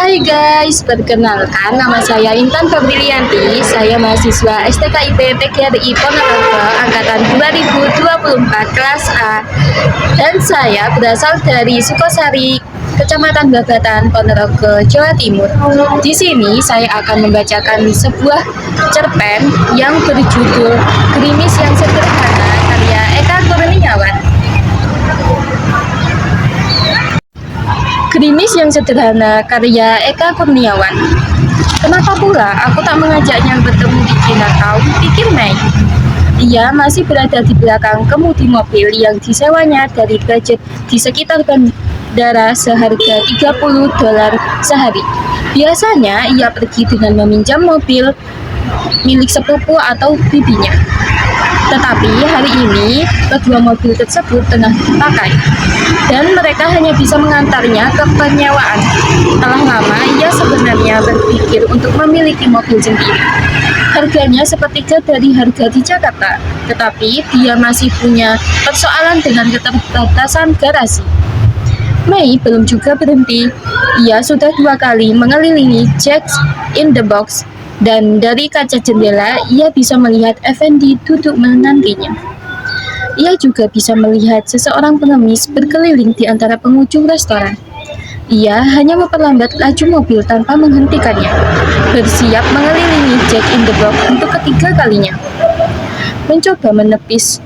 Hai guys, perkenalkan nama saya Intan Febrilianti. Saya mahasiswa STKIP PGRI Ponorogo angkatan 2024 kelas A. Dan saya berasal dari Sukosari, Kecamatan Babatan, Ponorogo, Jawa Timur. Di sini saya akan membacakan sebuah cerpen yang berjudul Gerimis yang Sederhana karya Eka Kurniawan. Gerimis yang Sederhana karya Eka Kurniawan. Kenapa pula aku tak mengajaknya bertemu di Chinatown, pikir Mei. Ia masih berada di belakang kemudi mobil yang disewanya dari budget di sekitar bandara seharga $30 sehari. Biasanya ia pergi dengan meminjam mobil milik sepupu atau bibinya. Tetapi hari ini kedua mobil tersebut tengah dipakai dan mereka hanya bisa mengantarnya ke penyewaan. Telah lama ia sebenarnya berpikir untuk memiliki mobil sendiri. Harganya sepertiga dari harga di Jakarta, tetapi dia masih punya persoalan dengan keterbatasan garasi. Mei belum juga berhenti. Ia sudah 2 kali mengelilingi Jack in the Box, dan dari kaca jendela ia bisa melihat Effendi duduk menantinya. Ia juga bisa melihat seseorang pengemis berkeliling di antara pengunjung restoran. Ia hanya memperlambat laju mobil tanpa menghentikannya, bersiap mengelilingi Jack in the Box untuk ketiga kalinya. Mencoba menepis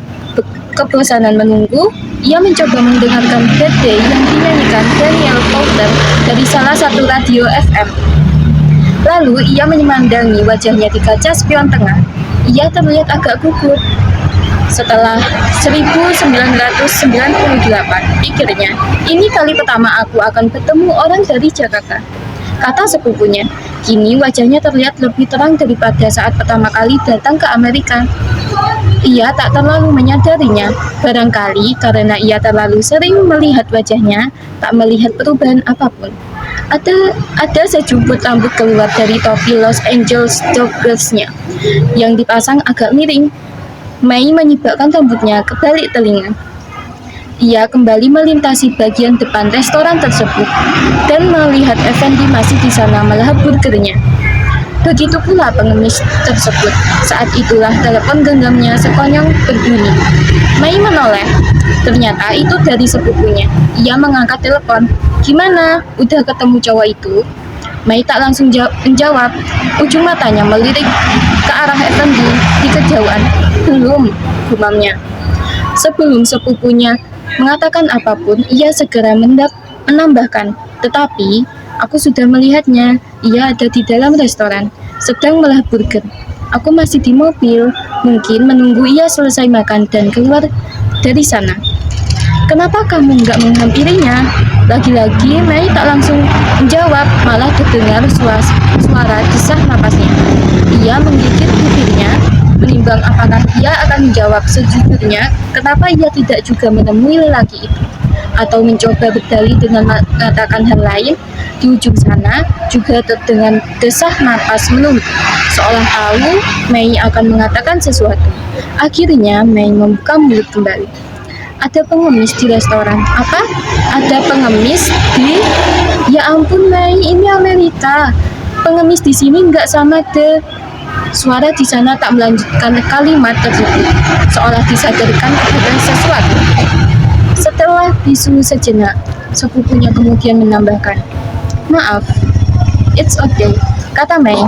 kebosanan menunggu, ia mencoba mendengarkan Bad Day yang dinyanyikan Daniel Powter dari salah satu radio FM. Lalu ia memandangi wajahnya di kaca spion tengah. Ia terlihat agak gugup. Setelah 1998, pikirnya, ini kali pertama aku akan bertemu orang dari Jakarta. Kata sepupunya, kini wajahnya terlihat lebih terang daripada saat pertama kali datang ke Amerika. Ia tak terlalu menyadarinya, barangkali karena ia terlalu sering melihat wajahnya, tak melihat perubahan apapun. Ada sejumput rambut keluar dari topi Los Angeles Dodgers-nya yang dipasang agak miring. Mei menyibakkan rambutnya ke balik telinga. Ia kembali melintasi bagian depan restoran tersebut dan melihat Effendi masih di sana melahap burgernya. Begitu pula pengemis tersebut. Saat itulah telepon genggamnya sekonyong berbunyi. Mei menoleh. Ternyata itu dari sepupunya. Ia mengangkat telepon. Gimana? Udah ketemu cowok itu? Mei tak langsung menjawab. Ujung matanya melirik ke arah Effendi di kejauhan. Belum, gumamnya. Sebelum sepupunya mengatakan apapun, ia segera menambahkan. Tetapi, aku sudah melihatnya. Ia ada di dalam restoran, sedang melahap burger. Aku masih di mobil, mungkin menunggu ia selesai makan dan keluar dari sana. Kenapa kamu nggak menghampirinya? Lagi-lagi Mei tak langsung menjawab, malah terdengar suara desah napasnya. Ia menggigit bibirnya, menimbang apakah ia akan menjawab sejujurnya kenapa ia tidak juga menemui lelaki itu, atau mencoba berdalih dengan mengatakan hal lain. Di ujung sana juga terdengar desah napas menunggu, seolah tahu Mei akan mengatakan sesuatu. Akhirnya Mei membuka mulut kembali. Ada pengemis di restoran. Apa? Ada pengemis di... Ya ampun Mei, ini Amerika. Pengemis di sini nggak sama deh. Suara di sana tak melanjutkan kalimat tersebut, seolah disadarkan kepada sesuatu. Setelah bisu sejenak, sepupunya kemudian menambahkan, maaf, it's okay, kata Mei.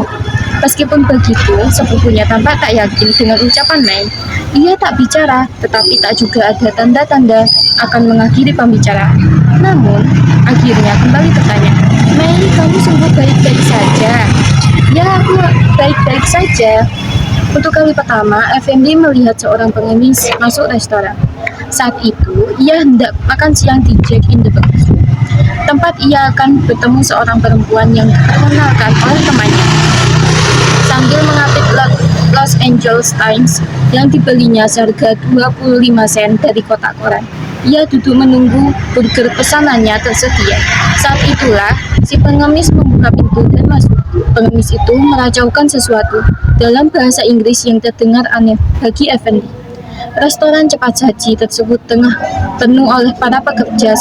Meskipun begitu, sepupunya tampak tak yakin dengan ucapan Mei. Ia tak bicara, tetapi tak juga ada tanda-tanda akan mengakhiri pembicaraan. Namun, akhirnya kembali bertanya, Mei, kamu sungguh baik-baik saja? Ya, aku baik-baik saja. Untuk kali pertama, Effendi melihat seorang pengemis masuk restoran. Saat itu, ia hendak makan siang di Jack in the Box, tempat ia akan bertemu seorang perempuan yang diperkenalkan oleh temannya. Sambil mengapit Los Angeles Times yang dibelinya seharga 25 sen dari kotak koran, ia duduk menunggu burger pesanannya tersedia. Saat itulah si pengemis membuka pintu dan masuk. Pengemis itu meracaukan sesuatu dalam bahasa Inggris yang terdengar aneh bagi Effendi. Restoran cepat saji tersebut tengah penuh oleh para pekerja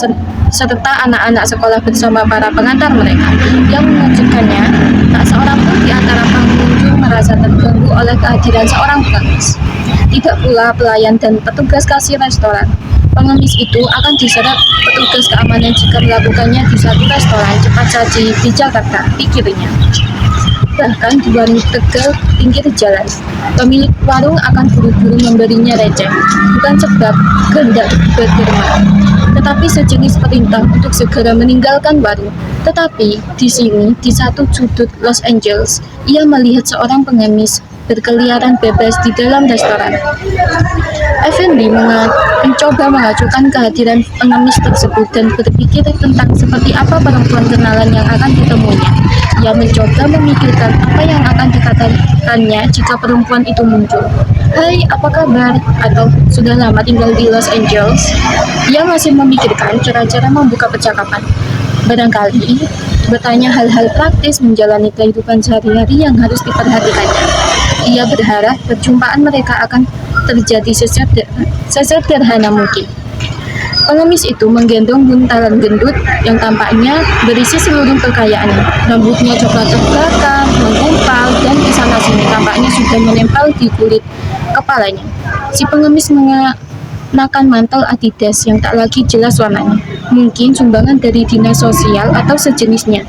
serta anak-anak sekolah bersama para pengantar mereka. Yang mengejutkannya, tak seorang pun di antara pengunjung merasa terganggu oleh kehadiran seorang pengemis. Tidak pula pelayan dan petugas kasir restoran. Pengemis itu akan diseret petugas keamanan jika melakukannya di satu restoran cepat saji di Jakarta, pikirnya. Bahkan di warung Tegal pinggir jalan, pemilik warung akan buru-buru memberinya receh, bukan sebab kehendak berderma, tetapi sejenis perintah untuk segera meninggalkan warung. Tetapi di sini, di satu sudut Los Angeles, ia melihat seorang pengemis berkeliaran bebas di dalam restoran. Effendi mencoba mengajukan kehadiran pengemis tersebut dan berpikir tentang seperti apa perempuan kenalan yang akan ditemuinya. Ia mencoba memikirkan apa yang akan dikatakannya jika perempuan itu muncul. "Hai, apa kabar?" atau "Sudah lama tinggal di Los Angeles?" Ia masih memikirkan cara-cara membuka percakapan. Barangkali bertanya hal-hal praktis menjalani kehidupan sehari-hari yang harus diperhatikannya. Ia berharap perjumpaan mereka akan terjadi sesederhana mungkin. Pengemis itu menggendong buntalan gendut yang tampaknya berisi seluruh kekayaannya. Rambutnya coklat terbakar, menggumpal, dan di sana-sini tampaknya sudah menempel di kulit kepalanya. Si pengemis mengenakan mantel Adidas yang tak lagi jelas warnanya, mungkin sumbangan dari dinas sosial atau sejenisnya.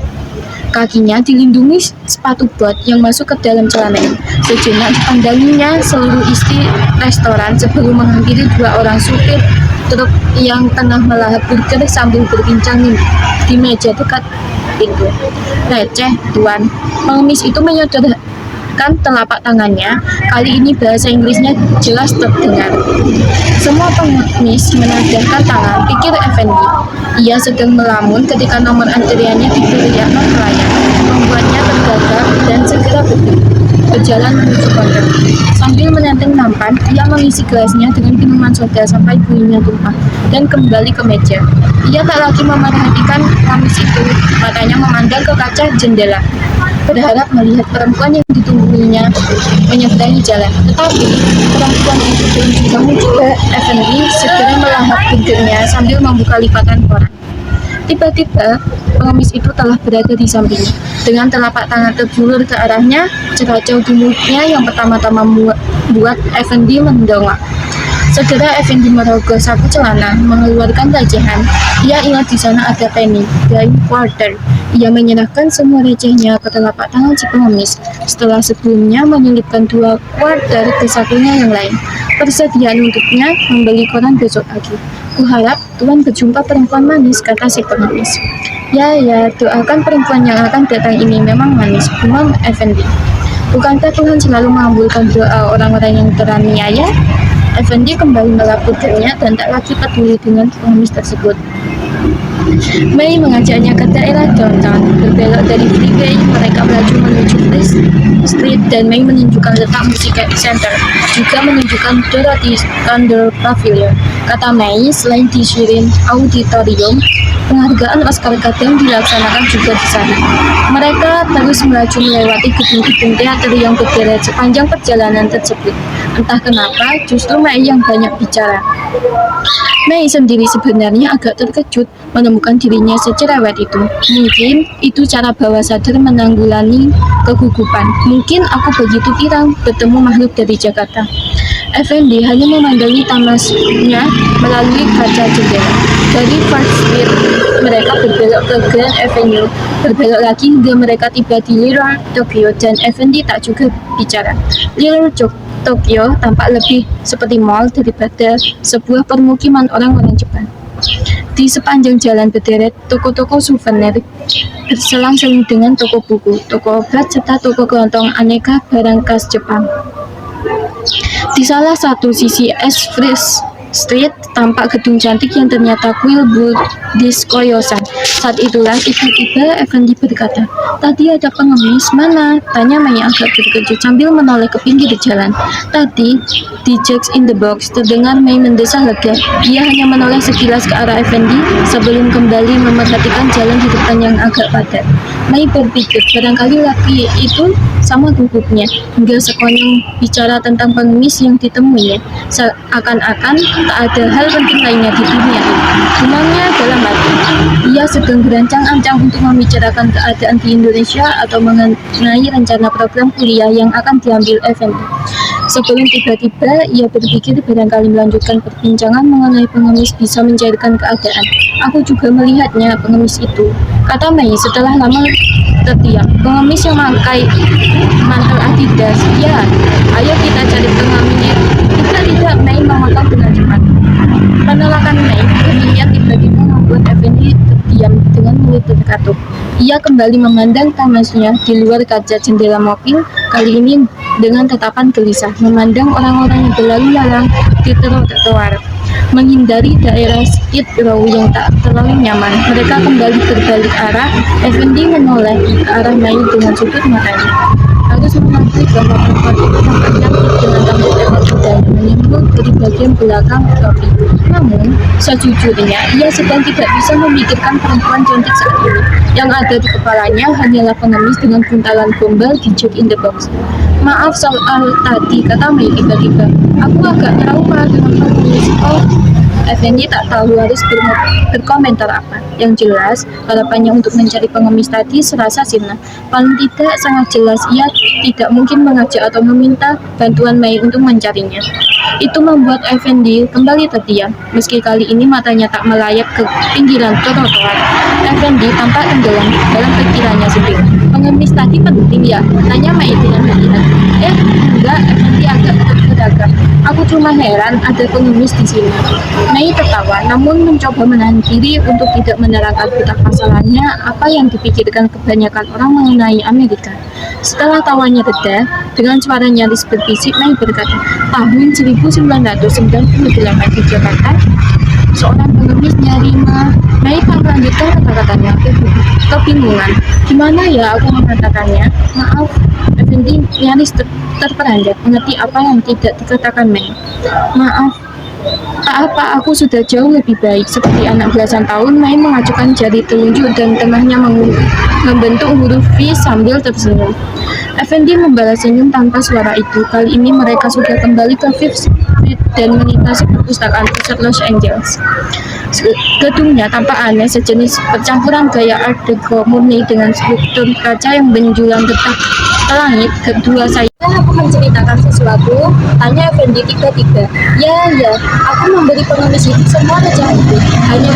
Kakinya dilindungi sepatu bot yang masuk ke dalam celananya. Sejenak dipandanginya seluruh isi restoran sebelum menghampiri dua orang supir truk yang tengah melahap burger sambil berbincang di meja dekat pintu. "Receh, Tuan." Pengemis itu menyodorkan telapak tangannya. Kali ini bahasa Inggrisnya jelas terdengar. Semua pengemis menadahkan tangan, pikir Effendi. Ia sedang melamun ketika nomor antriannya diberikan pelayan, membuatnya tergagap dan segera berjalan menuju counter. Sambil menenteng nampan, ia mengisi gelasnya dengan minuman soda sampai buihnya tumpah dan kembali ke meja. Ia tak lagi memperhatikan pengemis itu, matanya memandang ke kaca jendela, berharap melihat perempuan yang ditunggunya menyeberangi jalan. Tetapi perempuan itu belum juga muncul. Effendi segera melahap burgernya sambil membuka lipatan koran. Tiba-tiba pengemis itu telah berada di sampingnya. Dengan telapak tangan terjulur ke arahnya, ceracau di mulutnya yang pertama-tama membuat Effendi mendongak. Segera Effendi merogoh saku celana, mengeluarkan recehan. Ia ingat di sana ada penny, dime, quarter. Ia menyerahkan semua recehnya ke telapak tangan si pengemis, setelah sebelumnya menyelipkan 2 quarter ke sakunya yang lain. "Persediaan untuknya membeli koran besok pagi. Kuharap Tuan berjumpa perempuan manis," kata si pengemis. Ya, doakan perempuan yang akan datang ini memang manis," gumam Effendi. "Bukankah Tuhan selalu mengabulkan doa orang-orang yang teraniaya?" Effendi kembali melap burgernya dan tak lagi peduli dengan pengemis tersebut. Mei mengajaknya ke daerah downtown. Berbelok dari freeway, mereka melaju menuju First Street dan Mei menunjukkan letak musik center, juga menunjukkan Dorothy Thunder Pavilion. Kata Mei, selain di Shirin Auditorium, penghargaan Oscar kadang dilaksanakan juga di sana. Mereka terus melaju melewati gedung-gedung teater yang berderet sepanjang perjalanan tersebut. Entah kenapa, justru Mei yang banyak bicara. Mei sendiri sebenarnya agak terkejut menemukan dirinya secerewet itu. Mungkin itu cara bawah sadar menanggulangi kegugupan. Mungkin aku begitu girang bertemu makhluk dari Jakarta. Effendi hanya memandangi tamasnya melalui kaca jendela. Dari First Street, mereka berbelok ke Grand Avenue, berbelok lagi hingga mereka tiba di Little Tokyo, dan Effendi tak juga bicara. Little Tokyo tampak lebih seperti mall daripada sebuah permukiman orang-orang Jepang. Di sepanjang jalan berderet toko-toko souvenir berselang-seling dengan toko buku, toko obat, serta toko kelontong aneka barang khas Jepang. Di salah satu sisi First Street tampak gedung cantik yang ternyata kuil Buddhist Koyosan. Saat itulah tiba-tiba Effendi berkata, "Tadi ada pengemis, mana?" Tanya Mei agak terkejut sambil menoleh ke pinggir jalan. Tadi di Jack in the Box terdengar Mei mendesah lega. Ia hanya menoleh sekilas ke arah Effendi sebelum kembali memerhatikan jalan di depan yang agak padat. Mei berpikir barangkali laki itu sama gugupnya, hingga sekonyong bicara tentang pengemis yang ditemuinya, seakan-akan tak ada hal penting lainnya di dunia ini. Gumamnya dalam hati, ia sedang berancang-ancang untuk membicarakan keadaan di Indonesia atau mengenai rencana program kuliah yang akan diambil Effendi. Sebelum tiba-tiba ia berpikir barangkali melanjutkan perbincangan mengenai pengemis bisa mencairkan keadaan. Aku juga melihatnya pengemis itu, kata Mei setelah lama terdiam. Pengemis yang memakai mantel Adidas. Ya, ayo kita cari pengemisnya. Tidak, Mei memotong dengan cepat. Penolakan Mei demikian tiba-tiba membuat Effendi terdiam dengan mulut terkatup. Ia kembali memandang tamasnya di luar kaca jendela mobil, kali ini dengan tatapan gelisah, memandang orang-orang yang berlalu lalang di trotoar, menghindari daerah skid row yang tak terlalu nyaman. Mereka kembali berbalik arah. Effendi menoleh ke arah Mei dengan sudut matanya. Harus mengakui bahwa perempuan itu tampak cantik dengan rambut pendek dan menyimpul dari bagian belakang topi. Namun, sejujurnya, ia sedang tidak bisa memikirkan perempuan cantik saat ini. Yang ada di kepalanya hanyalah pengemis dengan buntalan gombal di Jack in the Box. Maaf soal tadi, kata Mei tiba-tiba. Aku agak trauma dengan pengemis. Oh, Effendi tak tahu harus berkomentar apa. Yang jelas, harapannya untuk mencari pengemis tadi serasa sirna. Paling tidak sangat jelas ia tidak mungkin mengajak atau meminta bantuan Mei untuk mencarinya. Itu membuat Effendi kembali terdiam. Meski kali ini matanya tak melayap ke pinggiran trotoar, Effendi tampak tenggelam dalam pikirannya sendiri. Pengemis tadi penting ya? Tanya Mei dengan hati-hati. Enggak, Effendi agak tergagap. Aku cuma heran ada pengemis di sini. Mei tertawa, namun mencoba menahan diri untuk tidak menerangkan betapa masalahnya apa yang dipikirkan kebanyakan orang mengenai Amerika. Setelah tawanya reda, dengan suara nyaris berbisik, Mei berkata, tahun 1998 di Jakarta, seorang pengemis nyari Mei tak melanjutkan kata-katanya, kebingungan. Gimana ya aku mengatakannya? Maaf, Effendi nyaris terperanjat mengerti apa yang tidak dikatakan Mei. Maaf, tak apa, aku sudah jauh lebih baik. Seperti anak belasan tahun, Mei mengacukan jari telunjuk dan tengahnya membentuk huruf V sambil tersenyum. Effendi membalas senyum tanpa suara itu. Kali ini mereka sudah kembali ke Fifth Street dan melintasi perpustakaan pusat Los Angeles. Gedungnya tampak aneh, sejenis percampuran gaya Art Deco murni dengan struktur kaca yang menjulang getah ke langit. Kedua saya aku menceritakan sesuatu, tanya Effendi tiba-tiba. Ya, aku memberi pengemis itu semua kerjaan itu, hanya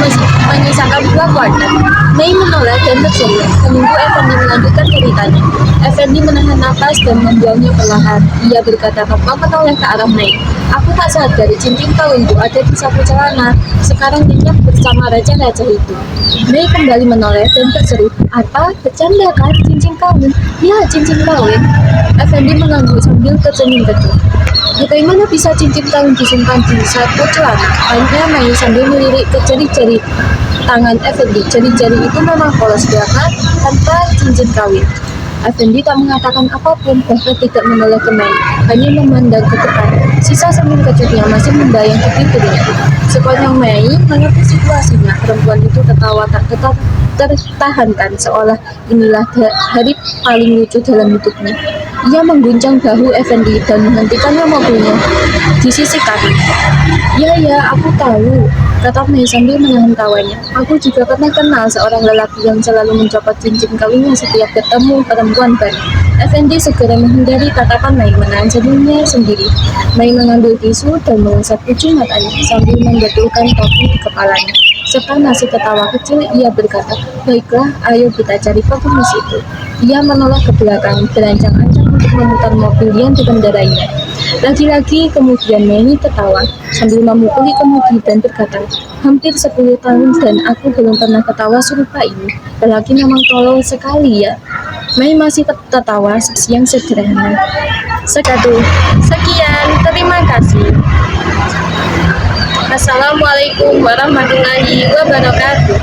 menyisakan 2 kuartal. Mei menoleh dan tersenyum, menunggu Effendi melanjutkan ceritanya. Effendi menahan napas dan membuangnya perlahan. Ia berkata tanpa menoleh ke arah Mei. Aku tak sadar cincin kawinku ada di saku celana. Sekarang nyenyak bersama raja-raja itu. Mei kembali menoleh dan terseru. Apa? Bercanda kan? Cincin kawin? Ya, cincin kawin. Effendi mengangguk sambil tersenyum betul. Bagaimana bisa cincin kawin disimpan di saku celana? Tanya Mei sambil melirik ke jari-jari tangan Effendi. Jari-jari itu memang polos kan? Tanpa cincin kawin. Effendi tak mengatakan apapun, bahkan tidak menoleh ke Mei, hanya memandang ke depan. Sisa senyum kecutnya masih membayang di bibirnya. Sekonyong Mei mengerti situasinya. Perempuan itu tertawa tak tertahankan, seolah inilah hari paling lucu dalam hidupnya. Ia mengguncang bahu Effendi dan menghentikannya mobilnya di sisi kanan. Ya, aku tahu, kata Mei sambil menahan tawanya. Aku juga pernah kenal seorang lelaki yang selalu mencopot cincin kawinnya setiap bertemu perempuan baru. Effendi segera menghindari tatapan Mei, menahan senyumnya sendiri. Mei mengambil tisu dan mengusap ujung matanya sambil membetulkan topi di kepalanya. Serta masih ketawa kecil, ia berkata, baiklah, ayo kita cari pengemis itu. Ia menoleh ke belakang, berancang-ancang untuk memutar mobil yang dikendarainya. Lagi-lagi kemudian Mei tertawa sambil memukuli kemudi dan berkata, hampir 10 tahun dan aku belum pernah ketawa serupa ini. Lelaki memang tolol sekali ya. Mei masih tertawa yang sederhana. Sekian, terima kasih. Assalamualaikum warahmatullahi wabarakatuh.